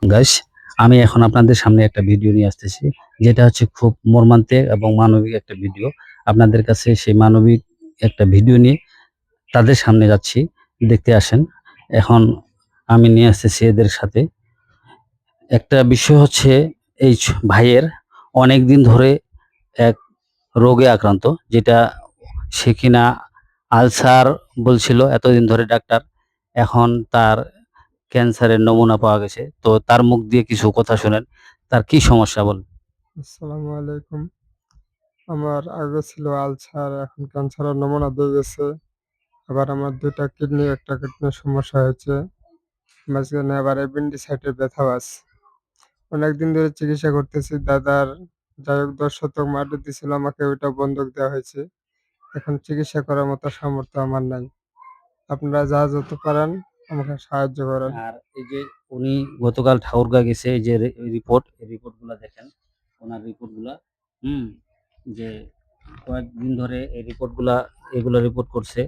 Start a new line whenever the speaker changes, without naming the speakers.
Guys, আমি এখন আপনাদের সামনে একটা ভিডিও নিয়ে আসতেছি, যেটা হচ্ছে খুব মর্মান্তিক এবং মানবিক একটা ভিডিও। আপনাদের কাছে সেই মানবিক একটা ভিডিও নিয়ে তাদের সামনে যাচ্ছি, দেখতে আসেন। এখন আমি নিয়ে আসতেছি এদের সাথে। একটা বিষয় হচ্ছে এই ভাইয়ের অনেক দিন ধরে এক রোগে আক্রান্ত, যেটা সে কিনা আলসার বলছিল এতদিন ধরে ডাক্তার। এখন তার ক্যান্সারের নমুনা পাওয়া গেছে। তো তার মুখ দিয়ে কিছু কথা শোনেন। তার কি সমস্যা বলেন?
আসসালামু আলাইকুম। আমার আগে ছিল আলসার, এখন ক্যান্সারের নমুনা দিয়ে গেছে। আবার আমার ২ টা কিডনি, একটা কিডনির সমস্যা হয়েছে। মাঝখানে আবার অ্যাপেন্ডিসাইটের ব্যথাও আছে। অনেকদিন ধরে চিকিৎসা করতেছি। দাদার যাই হোক ১০ শতক মাটি দিছিল আমাকে, ওইটা বন্ধক দেওয়া হয়েছে। এখন চিকিৎসা করার মতো সামর্থ্য আমার নাই। আপনারা যত পারেন আমাকে সাহায্য করেন।
আর এই যে উনি গতকাল ঠাকুরগাঁ গেছে, এই যে রিপোর্ট, এই রিপোর্টগুলা দেখেন, ওনার রিপোর্টগুলা। হুম? যে কয়েকদিন ধরে এই রিপোর্টগুলা, এগুলা রিপোর্ট করছে।